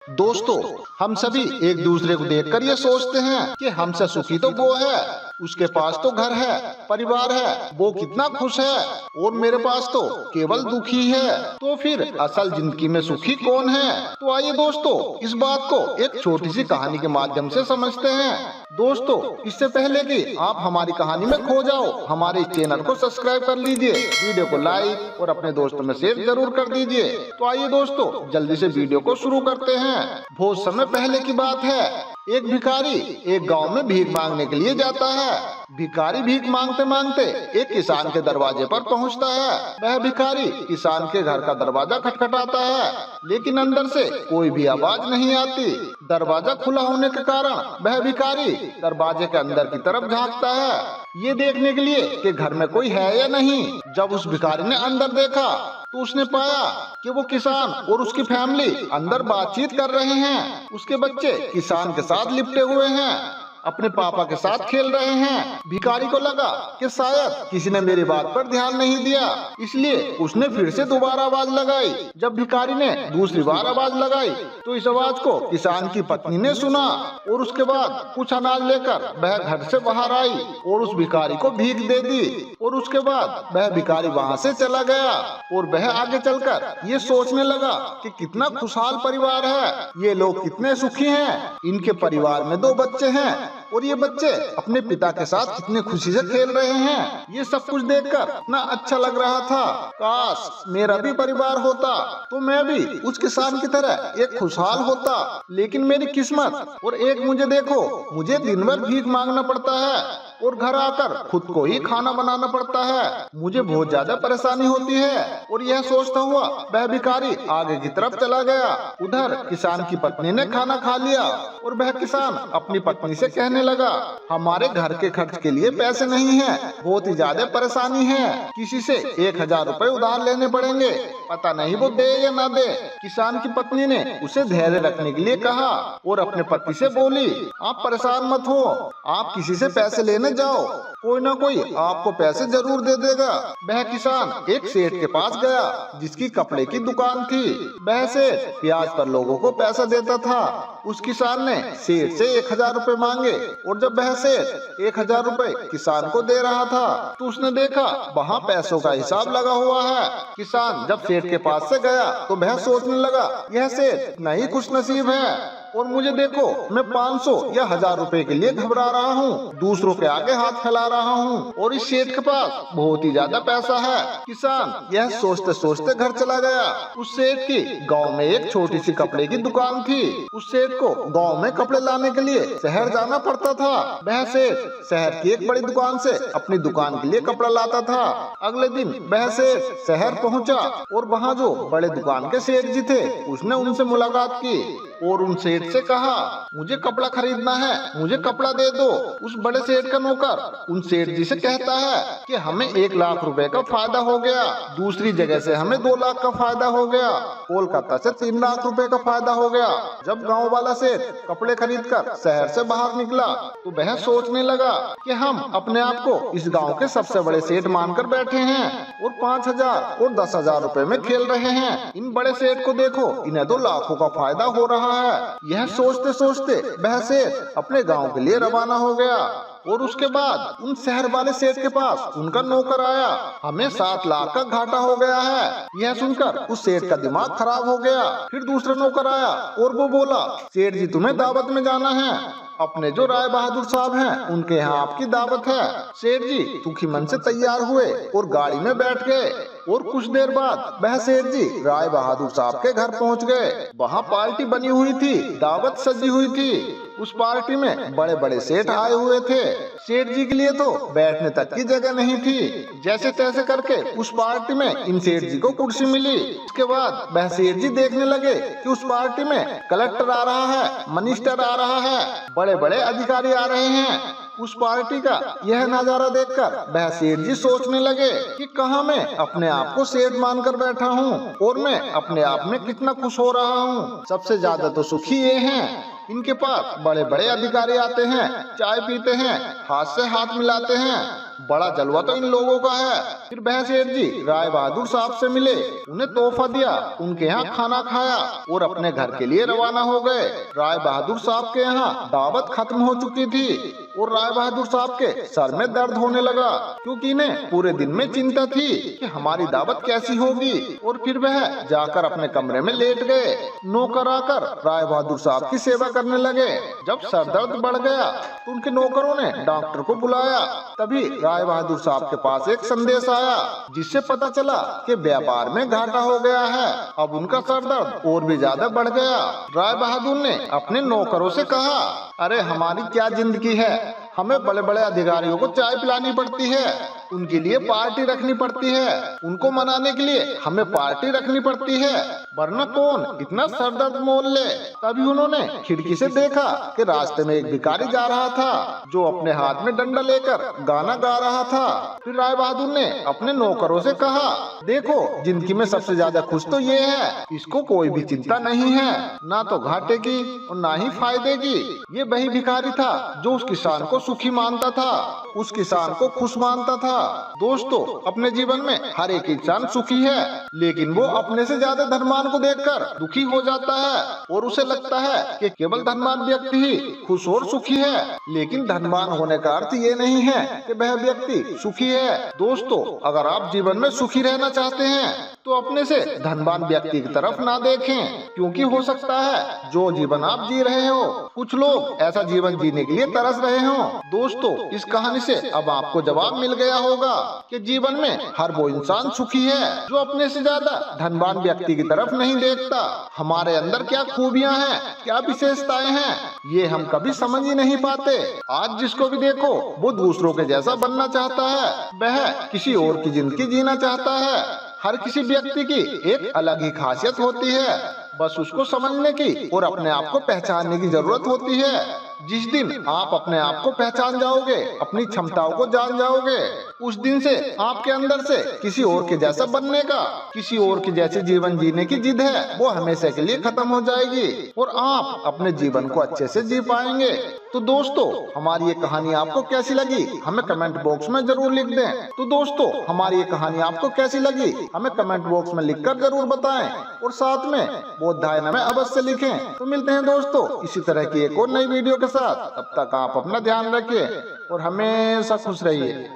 दोस्तों, हम सभी एक दूसरे को देखकर ये सोचते हैं कि हमसे सुखी तो वो है, उसके पास तो घर है, परिवार है, वो कितना खुश है और मेरे पास तो केवल दुखी है। तो फिर असल जिंदगी में सुखी कौन है? तो आइए दोस्तों, इस बात को एक छोटी सी कहानी के माध्यम से समझते हैं। दोस्तों, इससे पहले कि आप हमारी कहानी में खो जाओ, हमारे इस चैनल को सब्सक्राइब कर लीजिए, वीडियो को लाइक और अपने दोस्तों में शेयर जरूर कर दीजिए। तो आइए दोस्तों, जल्दी से वीडियो को शुरू करते हैं। बहुत समय पहले की बात है, एक भिखारी एक गांव में भीख मांगने के लिए जाता है। भिखारी भीख मांगते मांगते एक किसान के दरवाजे पर पहुंचता है। वह भिखारी किसान के घर का दरवाजा खटखटाता है, लेकिन अंदर से कोई भी आवाज नहीं आती। दरवाजा खुला होने के कारण वह भिखारी दरवाजे के अंदर की तरफ झांकता है, ये देखने के लिए कि घर में कोई है या नहीं। जब उस भिखारी ने अंदर देखा तो उसने पाया कि वो किसान और उसकी फैमिली अंदर बातचीत कर रहे हैं। उसके बच्चे किसान के साथ लिपटे हुए हैं, अपने पापा के साथ खेल रहे हैं। भिखारी को लगा कि शायद किसी ने मेरी बात पर ध्यान नहीं दिया, इसलिए उसने फिर से दोबारा आवाज लगाई। जब भिखारी ने दूसरी बार आवाज लगाई तो इस आवाज को किसान की पत्नी ने सुना और उसके बाद कुछ अनाज लेकर वह घर से बाहर आई और उस भिखारी को भीख दे दी। और उसके बाद वह भिखारी वहाँ से चला गया और वह आगे चलकर ये सोचने लगा कि कितना खुशहाल परिवार है, ये लोग कितने सुखी हैं। इनके परिवार में 2 बच्चे हैं और ये बच्चे अपने पिता के साथ कितने खुशी से खेल रहे हैं। ये सब कुछ देखकर इतना अच्छा लग रहा था। काश मेरा भी परिवार होता तो मैं भी उस किसान की तरह एक खुशहाल होता। लेकिन मेरी किस्मत और एक मुझे देखो, मुझे दिन भर भीख मांगना पड़ता है और घर आकर खुद को ही खाना बनाना पड़ता है। मुझे बहुत ज्यादा परेशानी होती है। और यह सोचता हुआ वह भिखारी आगे की तरफ चला गया। उधर किसान की पत्नी ने खाना खा लिया और वह किसान अपनी पत्नी से कहने लगा, हमारे घर के खर्च के लिए पैसे नहीं है, बहुत ही ज्यादा परेशानी है, किसी से 1000 रुपए उधार लेने पड़ेंगे, पता नहीं वो दे या ना दे। किसान की पत्नी ने उसे धैर्य रखने के लिए कहा और अपने पति से बोली, आप परेशान मत हो, आप किसी से पैसे लेने जाओ, कोई ना कोई आपको पैसे जरूर दे देगा। वह किसान एक सेठ के पास गया जिसकी कपड़े की दुकान थी। वह सेठ ब्याज पर लोगों को पैसा देता था। उस किसान ने सेठ से 1000 रुपए मांगे और जब वह सेठ 1000 रुपए किसान को दे रहा था तो उसने देखा वहाँ पैसों का हिसाब लगा हुआ है। किसान जब सेठ के पास से गया तो वह सोचने लगा, यह सेठ नहीं खुश नसीब है और मुझे देखो, मैं 500 या 1000 रुपए के लिए घबरा रहा हूँ, दूसरों के आगे हाथ फैला रहा हूँ और इस सेठ के पास बहुत ही ज्यादा पैसा है। किसान यह सोचते सोचते घर चला गया। उस सेठ की गांव में एक छोटी सी कपड़े की दुकान थी। उस सेठ को गांव में कपड़े लाने के लिए शहर जाना पड़ता था। वह सेठ शहर की एक बड़ी दुकान से अपनी दुकान के लिए कपड़ा लाता था। अगले दिन वह सेठ शहर पहुँचा और वहाँ जो बड़े दुकान के सेठ जी थे उसने उनसे मुलाकात की और उन सेठ से कहा, मुझे कपड़ा खरीदना है, मुझे कपड़ा दे दो। उस बड़े सेठ का नौकर उन सेठ जी से कहता है कि हमें 1 लाख रुपए का फायदा हो गया, दूसरी जगह से हमें 2 लाख का फायदा हो गया, कोलकाता से 3 लाख रुपए का फायदा हो गया। जब गांव वाला सेठ कपड़े खरीदकर शहर से बाहर निकला तो वह सोचने लगा कि हम अपने आप को इस गाँव के सबसे बड़े सेठ मानकर बैठे हैं और 5000 और 10,000 रुपए में खेल रहे हैं। इन बड़े सेठ को देखो, इन्हें तो लाखों का फायदा हो रहा है। यह सोचते सोचते वह सेठ अपने गांव के लिए रवाना हो गया और उसके बाद उन शहर वाले सेठ के पास उनका नौकर आया, हमें 7 लाख का घाटा हो गया है। यह सुनकर उस सेठ का दिमाग खराब हो गया। फिर दूसरा नौकर आया और वो बोला, सेठ जी तुम्हें दावत में जाना है, अपने जो राय बहादुर साहब हैं उनके यहाँ आपकी दावत है। सेठ जी दुखी मन से तैयार हुए और गाड़ी में बैठ गए और कुछ देर बाद वह सेठ जी राय बहादुर साहब के घर पहुँच गए। वहाँ पार्टी बनी हुई थी, दावत सजी हुई थी। उस पार्टी में बड़े बड़े सेठ आए हुए थे। सेठ जी के लिए तो बैठने तक की जगह नहीं थी। जैसे तैसे करके उस पार्टी में इन सेठ जी को कुर्सी मिली। उसके बाद वह सेठ जी देखने लगे कि उस पार्टी में कलेक्टर आ रहा है, मिनिस्टर आ रहा है, बड़े बड़े अधिकारी आ रहे हैं। उस पार्टी का यह नजारा देखकर वह सेठ जी सोचने लगे कि कहाँ मैं अपने आप को सेठ मानकर बैठा हूँ और मैं अपने आप में कितना खुश हो रहा हूँ। सबसे ज्यादा तो सुखी ये हैं, इनके पास बड़े बड़े अधिकारी आते हैं, चाय पीते हैं, हाथ से हाथ मिलाते हैं, बड़ा जलवा तो इन लोगों का है। फिर वह सेठ जी राय बहादुर साहब से मिले, उन्हें तोहफा दिया, उनके यहाँ खाना खाया और अपने घर के लिए रवाना हो गए। राय बहादुर साहब के यहाँ दावत खत्म हो चुकी थी और राय बहादुर साहब के सर में दर्द होने लगा, क्योंकि इन्हें पूरे दिन में चिंता थी कि हमारी दावत कैसी होगी। और फिर वह जाकर अपने कमरे में लेट गए। नौकर आकर राय बहादुर साहब की सेवा करने लगे। जब सर दर्द बढ़ गया तो उनके नौकरों ने डॉक्टर को बुलाया। तभी राय बहादुर साहब के पास एक संदेश आया, जिससे पता चला कि व्यापार में घाटा हो गया है। अब उनका सर दर्द और भी ज्यादा बढ़ गया। राय बहादुर ने अपने नौकरों से कहा, अरे हमारी क्या जिंदगी है, हमें बड़े बड़े अधिकारियों को चाय पिलानी पड़ती है, उनके लिए पार्टी रखनी पड़ती है, उनको मनाने के लिए हमें पार्टी रखनी पड़ती है, वरना कौन इतना सर दर्द मोल ले। तभी उन्होंने खिड़की से देखा कि रास्ते में एक भिखारी जा रहा था, जो अपने हाथ में डंडा लेकर गाना गा रहा था। फिर राय बहादुर ने अपने नौकरों से कहा, देखो जिंदगी में सबसे ज्यादा खुश तो ये है, इसको कोई भी चिंता नहीं है, ना तो घाटे की और ना ही फायदे की। ये वही भिखारी था जो उस किसान को सुखी मानता था, उस किसान को खुश मानता था। दोस्तों, अपने जीवन में हर एक इंसान सुखी है, लेकिन वो अपने से ज्यादा धनवान को देखकर दुखी हो जाता है और उसे लगता है कि केवल धनवान व्यक्ति ही खुश और सुखी है। लेकिन धनवान होने का अर्थ ये नहीं है कि वह व्यक्ति सुखी है। दोस्तों, अगर आप जीवन में सुखी रहना चाहते हैं तो अपने से धनवान व्यक्ति की तरफ ना देखें, क्योंकि हो सकता है जो जीवन आप जी रहे हो, कुछ लोग ऐसा जीवन जीने के लिए तरस रहे हो। दोस्तों, इस कहानी से अब आपको जवाब मिल गया होगा कि जीवन में हर वो इंसान सुखी है जो अपने से ज्यादा धनवान व्यक्ति की तरफ नहीं देखता। हमारे अंदर क्या खूबियां हैं, क्या विशेषताएं हैं, ये हम कभी समझ ही नहीं पाते। आज जिसको भी देखो वो दूसरों के जैसा बनना चाहता है, वह किसी और की जिंदगी जीना चाहता है। हर किसी व्यक्ति की एक अलग ही खासियत होती है, बस उसको समझने की और अपने आप को पहचानने की जरूरत होती है। जिस दिन आप अपने आप को पहचान जाओगे, अपनी क्षमताओं को जान जाओगे, उस दिन से आपके अंदर से किसी और के जैसा बनने का, किसी और के जैसे जीवन जीने की जिद है वो हमेशा के लिए खत्म हो जाएगी और आप अपने जीवन को अच्छे से जी पाएंगे। तो दोस्तों, हमारी ये कहानी आपको कैसी लगी हमें कमेंट बॉक्स में जरूर लिख दें। तो दोस्तों, हमारी ये कहानी आपको कैसी लगी हमें कमेंट बॉक्स में लिखकर जरूर बताएं और साथ में बोधाय नमः अवश्य लिखें। तो मिलते हैं दोस्तों इसी तरह की एक और नई वीडियो के साथ। तब तक आप अपना ध्यान रखिए और हमेशा खुश रहिए।